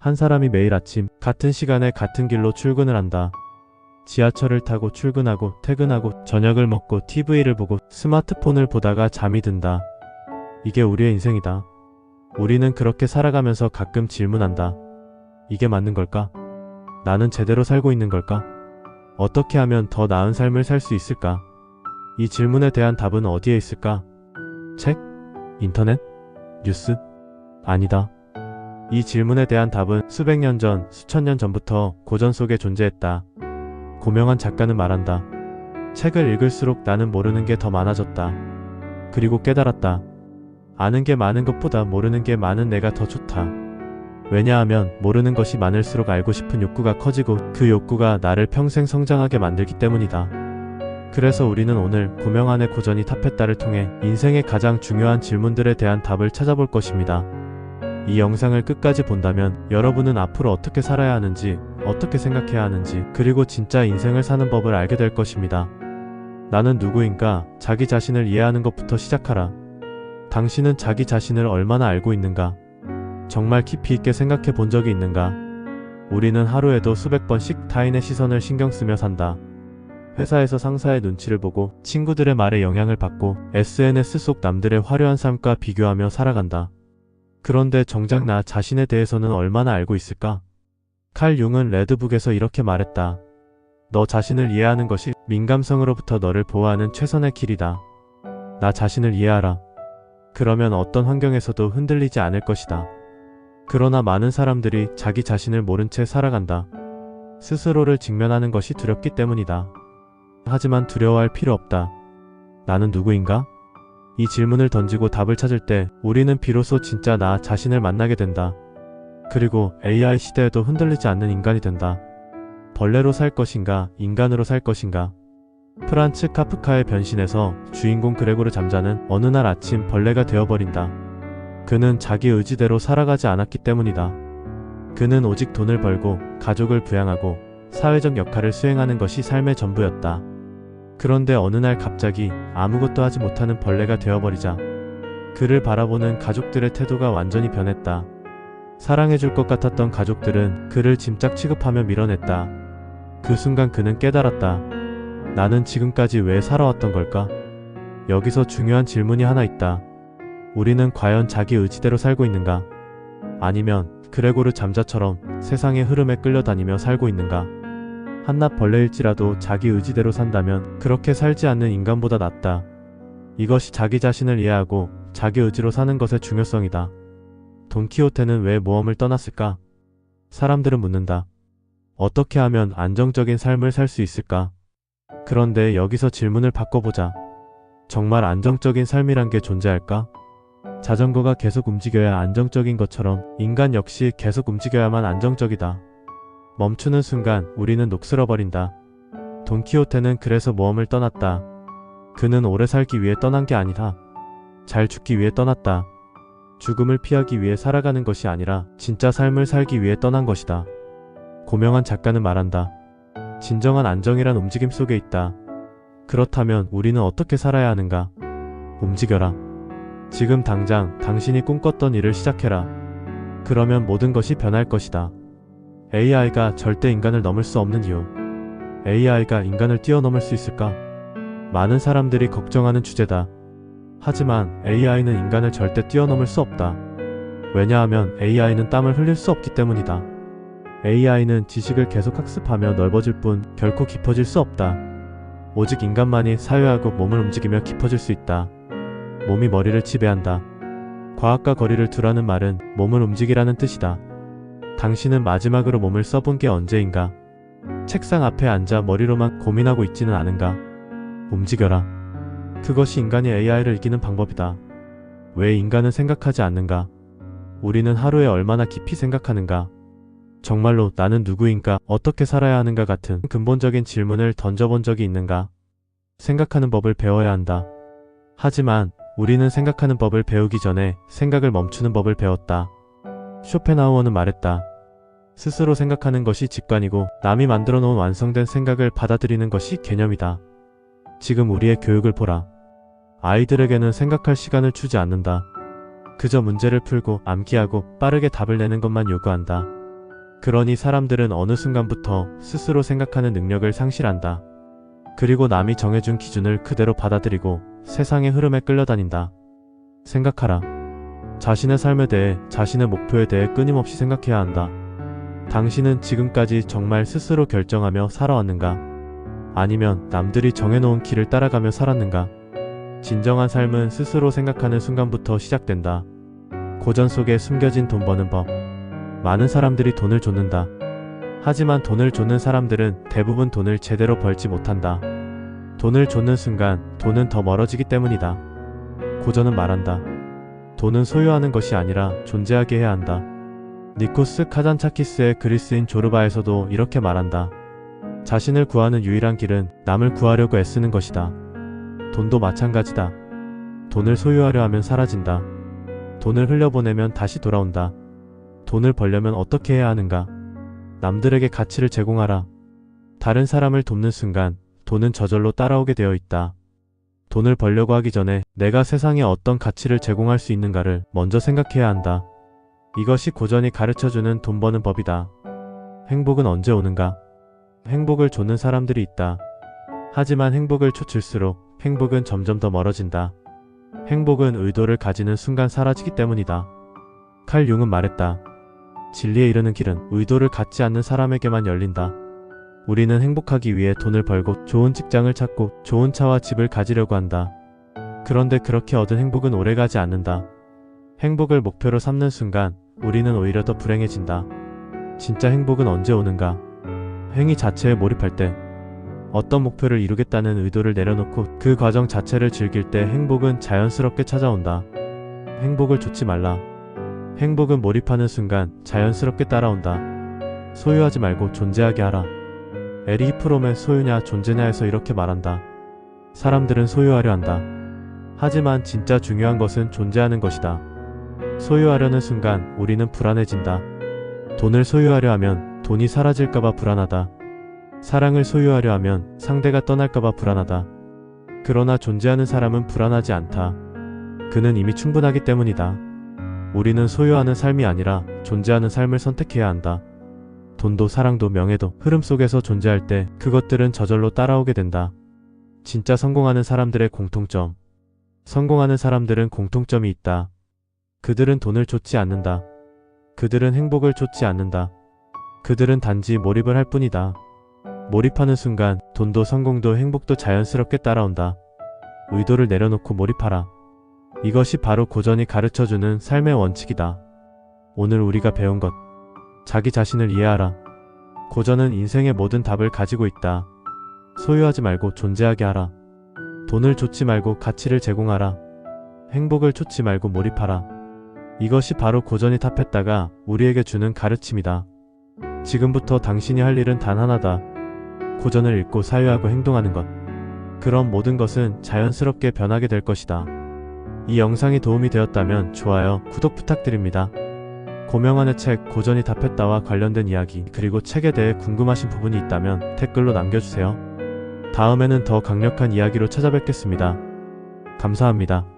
한 사람이 매일 아침 같은 시간에 같은 길로 출근을 한다. 지하철을 타고 출근하고 퇴근하고 저녁을 먹고 TV를 보고 스마트폰을 보다가 잠이 든다. 이게 우리의 인생이다. 우리는 그렇게 살아가면서 가끔 질문한다. 이게 맞는 걸까? 나는 제대로 살고 있는 걸까? 어떻게 하면 더 나은 삶을 살 수 있을까? 이 질문에 대한 답은 어디에 있을까? 책? 인터넷? 뉴스? 아니다. 이 질문에 대한 답은 수백 년 전, 수천 년 전부터 고전 속에 존재했다. 고명한 작가는 말한다. 책을 읽을수록 나는 모르는 게 더 많아졌다. 그리고 깨달았다. 아는 게 많은 것보다 모르는 게 많은 내가 더 좋다. 왜냐하면 모르는 것이 많을수록 알고 싶은 욕구가 커지고 그 욕구가 나를 평생 성장하게 만들기 때문이다. 그래서 우리는 오늘 고명한의 고전이 답했다를 통해 인생의 가장 중요한 질문들에 대한 답을 찾아볼 것입니다. 이 영상을 끝까지 본다면 여러분은 앞으로 어떻게 살아야 하는지, 어떻게 생각해야 하는지, 그리고 진짜 인생을 사는 법을 알게 될 것입니다. 나는 누구인가? 자기 자신을 이해하는 것부터 시작하라. 당신은 자기 자신을 얼마나 알고 있는가? 정말 깊이 있게 생각해 본 적이 있는가? 우리는 하루에도 수백 번씩 타인의 시선을 신경 쓰며 산다. 회사에서 상사의 눈치를 보고 친구들의 말에 영향을 받고 SNS 속 남들의 화려한 삶과 비교하며 살아간다. 그런데 정작 나 자신에 대해서는 얼마나 알고 있을까? 칼 융은 레드북에서 이렇게 말했다. 너 자신을 이해하는 것이 민감성으로부터 너를 보호하는 최선의 길이다. 나 자신을 이해하라. 그러면 어떤 환경에서도 흔들리지 않을 것이다. 그러나 많은 사람들이 자기 자신을 모른 채 살아간다. 스스로를 직면하는 것이 두렵기 때문이다. 하지만 두려워할 필요 없다. 나는 누구인가? 이 질문을 던지고 답을 찾을 때 우리는 비로소 진짜 나 자신을 만나게 된다. 그리고 AI 시대에도 흔들리지 않는 인간이 된다. 벌레로 살 것인가, 인간으로 살 것인가? 프란츠 카프카의 변신에서 주인공 그레고르 잠자는 어느 날 아침 벌레가 되어버린다. 그는 자기 의지대로 살아가지 않았기 때문이다. 그는 오직 돈을 벌고 가족을 부양하고 사회적 역할을 수행하는 것이 삶의 전부였다. 그런데 어느 날 갑자기 아무것도 하지 못하는 벌레가 되어버리자 그를 바라보는 가족들의 태도가 완전히 변했다. 사랑해줄 것 같았던 가족들은 그를 짐짝 취급하며 밀어냈다. 그 순간 그는 깨달았다. 나는 지금까지 왜 살아왔던 걸까? 여기서 중요한 질문이 하나 있다. 우리는 과연 자기 의지대로 살고 있는가? 아니면 그레고르 잠자처럼 세상의 흐름에 끌려다니며 살고 있는가? 한낱 벌레일지라도 자기 의지대로 산다면 그렇게 살지 않는 인간보다 낫다. 이것이 자기 자신을 이해하고 자기 의지로 사는 것의 중요성이다. 돈키호테는 왜 모험을 떠났을까? 사람들은 묻는다. 어떻게 하면 안정적인 삶을 살 수 있을까? 그런데 여기서 질문을 바꿔보자. 정말 안정적인 삶이란 게 존재할까? 자전거가 계속 움직여야 안정적인 것처럼 인간 역시 계속 움직여야만 안정적이다. 멈추는 순간 우리는 녹슬어버린다. 돈키호테는 그래서 모험을 떠났다. 그는 오래 살기 위해 떠난 게 아니다. 잘 죽기 위해 떠났다. 죽음을 피하기 위해 살아가는 것이 아니라 진짜 삶을 살기 위해 떠난 것이다. 고명한 작가는 말한다. 진정한 안정이란 움직임 속에 있다. 그렇다면 우리는 어떻게 살아야 하는가? 움직여라. 지금 당장 당신이 꿈꿨던 일을 시작해라. 그러면 모든 것이 변할 것이다. AI가 절대 인간을 넘을 수 없는 이유. AI가 인간을 뛰어넘을 수 있을까? 많은 사람들이 걱정하는 주제다. 하지만 AI는 인간을 절대 뛰어넘을 수 없다. 왜냐하면 AI는 땀을 흘릴 수 없기 때문이다. AI는 지식을 계속 학습하며 넓어질 뿐 결코 깊어질 수 없다. 오직 인간만이 사유하고 몸을 움직이며 깊어질 수 있다. 몸이 머리를 지배한다. 과학과 거리를 두라는 말은 몸을 움직이라는 뜻이다. 당신은 마지막으로 몸을 써본 게 언제인가? 책상 앞에 앉아 머리로만 고민하고 있지는 않은가? 움직여라. 그것이 인간이 AI를 이기는 방법이다. 왜 인간은 생각하지 않는가? 우리는 하루에 얼마나 깊이 생각하는가? 정말로 나는 누구인가? 어떻게 살아야 하는가 같은 근본적인 질문을 던져본 적이 있는가? 생각하는 법을 배워야 한다. 하지만 우리는 생각하는 법을 배우기 전에 생각을 멈추는 법을 배웠다. 쇼펜하우어는 말했다. 스스로 생각하는 것이 직관이고 남이 만들어 놓은 완성된 생각을 받아들이는 것이 개념이다. 지금 우리의 교육을 보라. 아이들에게는 생각할 시간을 주지 않는다. 그저 문제를 풀고 암기하고 빠르게 답을 내는 것만 요구한다. 그러니 사람들은 어느 순간부터 스스로 생각하는 능력을 상실한다. 그리고 남이 정해준 기준을 그대로 받아들이고 세상의 흐름에 끌려다닌다. 생각하라. 자신의 삶에 대해, 자신의 목표에 대해 끊임없이 생각해야 한다. 당신은 지금까지 정말 스스로 결정하며 살아왔는가? 아니면 남들이 정해놓은 길을 따라가며 살았는가? 진정한 삶은 스스로 생각하는 순간부터 시작된다. 고전 속에 숨겨진 돈 버는 법. 많은 사람들이 돈을 좇는다. 하지만 돈을 좇는 사람들은 대부분 돈을 제대로 벌지 못한다. 돈을 좇는 순간 돈은 더 멀어지기 때문이다. 고전은 말한다. 돈은 소유하는 것이 아니라 존재하게 해야 한다. 니코스 카잔차키스의 글이 쓰인 조르바에서도 이렇게 말한다. 자신을 구하는 유일한 길은 남을 구하려고 애쓰는 것이다. 돈도 마찬가지다. 돈을 소유하려 하면 사라진다. 돈을 흘려보내면 다시 돌아온다. 돈을 벌려면 어떻게 해야 하는가? 남들에게 가치를 제공하라. 다른 사람을 돕는 순간 돈은 저절로 따라오게 되어 있다. 돈을 벌려고 하기 전에 내가 세상에 어떤 가치를 제공할 수 있는가를 먼저 생각해야 한다. 이것이 고전이 가르쳐주는 돈 버는 법이다. 행복은 언제 오는가? 행복을 좇는 사람들이 있다. 하지만 행복을 좇을수록 행복은 점점 더 멀어진다. 행복은 의도를 가지는 순간 사라지기 때문이다. 칼 융은 말했다. 진리에 이르는 길은 의도를 갖지 않는 사람에게만 열린다. 우리는 행복하기 위해 돈을 벌고 좋은 직장을 찾고 좋은 차와 집을 가지려고 한다. 그런데 그렇게 얻은 행복은 오래가지 않는다. 행복을 목표로 삼는 순간 우리는 오히려 더 불행해진다. 진짜 행복은 언제 오는가? 행위 자체에 몰입할 때, 어떤 목표를 이루겠다는 의도를 내려놓고 그 과정 자체를 즐길 때 행복은 자연스럽게 찾아온다. 행복을 좇지 말라. 행복은 몰입하는 순간 자연스럽게 따라온다. 소유하지 말고 존재하게 하라. 에릭 프롬의 소유냐 존재냐에서 이렇게 말한다. 사람들은 소유하려 한다. 하지만 진짜 중요한 것은 존재하는 것이다. 소유하려는 순간 우리는 불안해진다. 돈을 소유하려 하면 돈이 사라질까봐 불안하다. 사랑을 소유하려 하면 상대가 떠날까봐 불안하다. 그러나 존재하는 사람은 불안하지 않다. 그는 이미 충분하기 때문이다. 우리는 소유하는 삶이 아니라 존재하는 삶을 선택해야 한다. 돈도 사랑도 명예도 흐름 속에서 존재할 때 그것들은 저절로 따라오게 된다. 진짜 성공하는 사람들의 공통점. 성공하는 사람들은 공통점이 있다. 그들은 돈을 좇지 않는다. 그들은 행복을 좇지 않는다. 그들은 단지 몰입을 할 뿐이다. 몰입하는 순간 돈도 성공도 행복도 자연스럽게 따라온다. 의도를 내려놓고 몰입하라. 이것이 바로 고전이 가르쳐주는 삶의 원칙이다. 오늘 우리가 배운 것. 자기 자신을 이해하라. 고전은 인생의 모든 답을 가지고 있다. 소유하지 말고 존재하게 하라. 돈을 좇지 말고 가치를 제공하라. 행복을 좇지 말고 몰입하라. 이것이 바로 고전이 답했다가 우리에게 주는 가르침이다. 지금부터 당신이 할 일은 단 하나다. 고전을 읽고 사유하고 행동하는 것. 그럼 모든 것은 자연스럽게 변하게 될 것이다. 이 영상이 도움이 되었다면 좋아요, 구독 부탁드립니다. 고명환의 책 고전이 답했다와 관련된 이야기 그리고 책에 대해 궁금하신 부분이 있다면 댓글로 남겨주세요. 다음에는 더 강력한 이야기로 찾아뵙겠습니다. 감사합니다.